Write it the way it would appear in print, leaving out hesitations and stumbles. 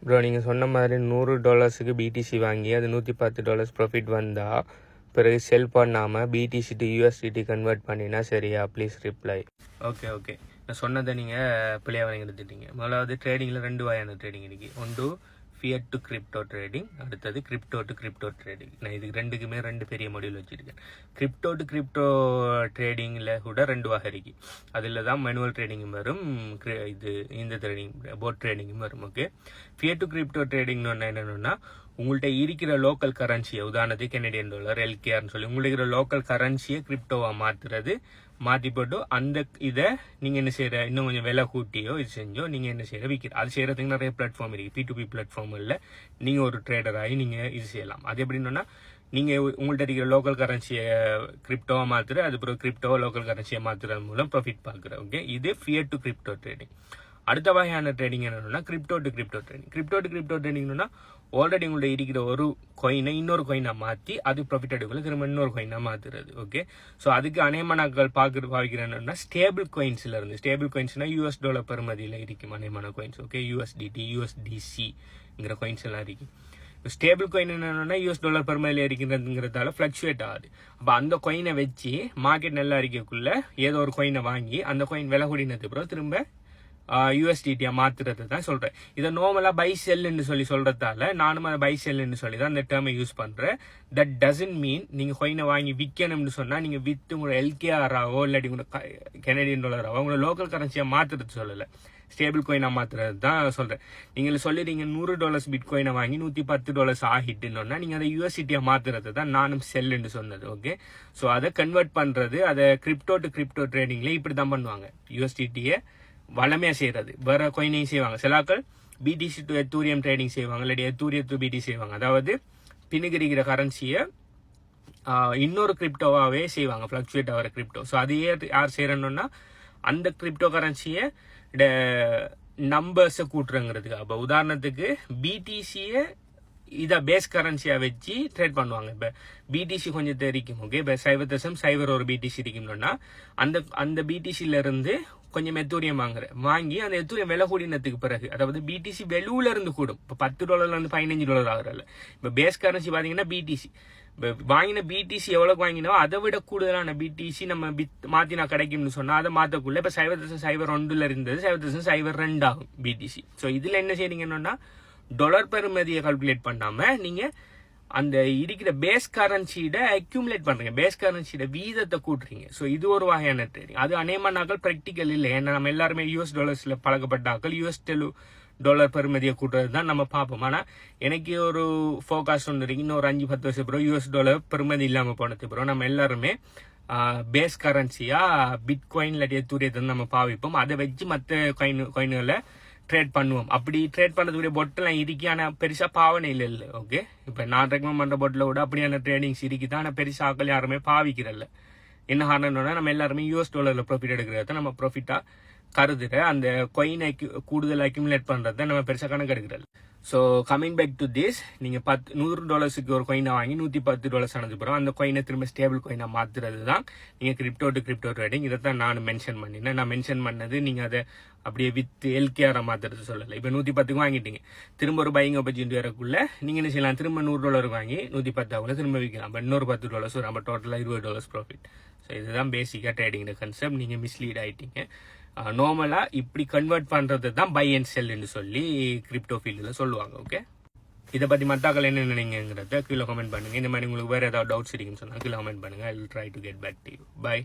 Bro நீங்கள் சொன்ன மாதிரி $100 பிடிசி வாங்கி அது $110 ப்ராஃபிட் வந்தால் பிறகு செல் பண்ணாமல் பிடிசி டு யூஎஸ்டிடி கன்வெர்ட் பண்ணினா சரியா? Please reply. ஓகே நான் சொன்னதை நீங்கள் பிள்ளையாக வாங்கி எடுத்துட்டீங்க. முதலாவது ட்ரேடிங்கில் 2 வகையான ட்ரேடிங் இருக்கு. ஒன்று ஃபியட் டு கிரிப்டோ ட்ரேடிங், அடுத்தது கிரிப்டோ டு கிரிப்டோ ட்ரேடிங். நான் இதுக்கு ரெண்டுக்குமே 2 பெரிய மாடியூல் வச்சுருக்கேன். கிரிப்டோ டு கிரிப்டோ ட்ரேடிங்கில் கூட 2 வகை இருக்கு. அதில் தான் மேனுவல் ட்ரேடிங்கும் வரும், இந்த ட்ரேடிங் போட் ட்ரேடிங்கும் வரும். ஓகே, ஃபியட் டு கிரிப்டோ ட்ரேடிங்னு ஒன்று என்னென்னா, உங்கள்கிட்ட இருக்கிற லோக்கல் கரன்சியை, உதாரணத்துக்கு கெனடியன் டாலர், எல்கேஆர்னு சொல்லி உங்கள்கிட்ட இருக்கிற லோக்கல் கரன்சியை கிரிப்டோவாக மாற்றுறது. மாற்றி போட்டு அந்த இதை நீங்கள் என்ன செய்கிற, இன்னும் கொஞ்சம் விலை கூட்டியோ இது செஞ்சோ நீங்கள் என்ன செய்கிற விற்கிற. அது செய்கிறதுக்கு நிறைய பிளாட்ஃபார்ம் இருக்குது. P2P பிளாட்ஃபார்மில் நீங்கள் ஒரு ட்ரேடராகி நீங்கள் இது செய்யலாம். அது எப்படின்னா, நீங்கள் உங்கள்கிட்ட இருக்கிற லோக்கல் கரன்சியை கிரிப்டோவாக மாற்றுற, அது பிறகு கிரிப்டோவை லோக்கல் கரன்சியை மாற்றுறது மூலம் ப்ராஃபிட் பார்க்குற. ஓகே, இது ஃபியட் டு கிரிப்டோ ட்ரேடிங். அடுத்த வகையான ட்ரேடிங் என்னன்னா crypto to crypto trading. Crypto to crypto ட்ரேடிங்னா, ஆல்ரெடி உங்கள்ட்ட இருக்கிற ஒரு காயினை இன்னொரு காயினை மாற்றி அது ப்ராஃபிட் எடுக்கல திரும்ப இன்னொரு காயினாக மாற்றுறது. ஓகே, ஸோ அதுக்கு அநேகமானாக்கள் பாவிக்கிறேன்னா ஸ்டேபிள் காயின்ஸ்ல இருந்து. ஸ்டேபிள் காயின்ஸ்னா $US பெறுமதியில் இருக்கும் அநேகமான காயின்ஸ். ஓகே, USDT USDCங்கிற காயின்ஸ் எல்லாம் இருக்கு. ஸ்டேபிள் காயின் என்னன்னா $US பெறுமதியில் இருக்கிறதுங்கிறதால ஃபிளக்சுவேட் ஆகுது. அப்போ அந்த காயினை வச்சு மார்க்கெட் நல்லா இருக்கக்குள்ள ஏதோ ஒரு காயினை வாங்கி அந்த காயின் விலை கூடினது பிறகு திரும்ப USDT மாத்துறது தான் சொல்றேன். இதை நார்மலா பை செல்லுன்னு சொல்றதால நானும் அதை பை செல்லுன்னு சொல்லி தான் அந்த டேர்மை யூஸ் பண்றேன். தட் டசன்ட் மீன் நீங்க காயினை வாங்கி விற்கணும்னு சொன்னா நீங்க வித்து உங்களோட LKR-ஆவோ இல்லாட்டி உங்களோட கெனடியன் டாலராவோ உங்களோட லோக்கல் கரன்சியா மாத்துறது சொல்லல, ஸ்டேபிள் காயினா மாத்துறது தான் சொல்றேன். நீங்க சொல்லிடுறீங்க $100 பிட்காயினை வாங்கி $110 ஆகிட்டுன்னா நீங்க அதை USDT மாத்துறது தான் நானும் செல்லுன்னு சொன்னது. ஓகே, ஸோ அதை கன்வெர்ட் பண்றது, அதை கிரிப்டோ டு கிரிப்டோ ட்ரேடிங்ல இப்படிதான் பண்ணுவாங்க. USDT-யை வளமையா செய்யறது, வேற காயினையும் செய்வாங்க. சிலாக்கள் பிடிசி டு எத்தூரியம் ட்ரேடிங் செய்வாங்க, இல்லாட்டி எத்தூரியம் டு பிடி செய்வாங்க. அதாவது பின்னுக்கிற கரன்சியை இன்னொரு கிரிப்டோவாவே செய்வாங்க, ஃபிளக்சுவேட் ஆகிற கிரிப்டோ. ஸோ அதையே யார் செய்யறணும்னா அந்த கிரிப்டோ கரன்சியை நம்பர்ஸை கூட்டுறங்கிறதுக்கு. அப்போ உதாரணத்துக்கு பிடிசியை இதை பேஸ் கரன்சியா வச்சு ட்ரேட் பண்ணுவாங்க. இப்போ பிடிசி கொஞ்சம் தெரிக்கும். ஓகே, இப்போ 0.01 ஒரு பிடிசி இருக்கும்னா அந்த பிடிசில இருந்து கொஞ்சம் எத்தூரியம் வாங்கி அந்த எத்தூரியம் விலை கூடினதுக்கு பிறகு, அதாவது பிடிசி வெளியூல இருந்து கூடும். இப்போ $10 இருந்து $15 ஆகுறல. இப்போ பேஸ் கரன்சி பாத்தீங்கன்னா பிடிசி வாங்கின பிடிசி எவ்வளவு வாங்கினோ அதை விட கூடுதலான பிடிசி நம்ம மாத்தினா கிடைக்கும்னு சொன்னா அதை மாத்தக்குள்ள இப்ப 0.01 இருந்தது 0.02 ஆகும் பிடிசி. ஸோ இதுல என்ன செய்றீங்கன்னா டாலர் பெறுமதியை கால்குலேட் பண்ணாம நீங்க அந்த இருக்கிற பேஸ் கரன்சியோட அக்யூமுலேட் பண்றீங்க, பேஸ் கரன்சியோட வீதத்தை கூட்டுறீங்க. ஸோ இது ஒரு வகையான ட்ரேடிங். அது அநேகமானாக்கள் ப்ராக்டிக்கல் இல்லை. ஏன்னா நம்ம எல்லாருமே $US பழக்கப்பட்டாக்கள் $US பெறுமதியை கூட்டுறது தான் நம்ம பார்ப்போம். ஆனா எனக்கு ஒரு ஃபோகாஸ்ட் ஒன்று இருக்கு, இன்னொரு 5-10 வருஷம் பிறகு $US பெறுமதி இல்லாம போனது பிறகு நம்ம எல்லாருமே பேஸ் கரன்சியா பிட்காயின் இல்லாட்டி எத்தூரியத்தை நம்ம பாவிப்போம். அதை வச்சு மற்ற காயின்களை ட்ரேட் பண்ணுவோம். அப்படி ட்ரேட் பண்ணதுக்குரிய பொட்டெல்லாம் இருக்கு, ஆனால் பெருசா பாவனை இல்லை. ஓகே, இப்போ நான் ரெக்கமெண்ட் பண்ற பொட்டில் விட அப்படியான ட்ரேடிங்ஸ் இருக்குதான், ஆனால் பெருசா ஆக்கள் யாருமே பாவிக்கிறல்ல. என்ன காரணம்னா நம்ம எல்லாருமே $US ப்ராஃபிட் எடுக்கிறத நம்ம ப்ராஃபிட்டா கருதுற, அந்த காயினை கூடுதல் அக்யூமுலேட் பண்றத நம்ம பெருசா கணக்கு எடுக்கிறல்ல. So coming back to this, நீங்க $100 ஒரு காயினை வாங்கி $110 ஆனது பிறகு அந்த காயினை திரும்ப ஸ்டேபிள் காயினா மாத்துறது தான் நீங்க கிரிப்டோ டு கிரிப்டோ ட்ரேடிங். இதை தான் நான் மென்ஷன் பண்ணினேன். நான் மென்ஷன் பண்ணது நீங்க அதை அப்படியே வித் LKR மாத்துறது சொல்லலை. இப்போ 110 வாங்கிட்டீங்க, திரும்ப ஒரு பையிங் ஆப்பர்ச்சுனிட்டி வரக்குள்ள நீங்க என்ன செய்யலாம், திரும்ப $100 வாங்கி 110 திரும்ப விற்கலாம். பட் இன்னொரு $10 நம்ம டோட்டலா $20 ப்ராஃபிட். ஸோ இதுதான் பேசிக்கா ட்ரேடிங் கான்செப்ட். நீங்க மிஸ்லீட் ஆயிட்டீங்க. நார்மலா இப்படி கன்வெர்ட் பண்றது தான் பை அண்ட் செல்னு சொல்லி கிரிப்டோ ஃபீல்டுல சொல்லுவாங்க. ஓகே, இதை பத்தி மத்தாக்கள் என்ன நினைக்கிறத கீழே கமெண்ட் பண்ணுங்க. இந்த மாதிரி உங்களுக்கு வேற ஏதாவது டவுட்ஸ் இருக்குன்னு சொன்னா கீழே கமெண்ட் பண்ணுங்க. I will try to get back to you. By.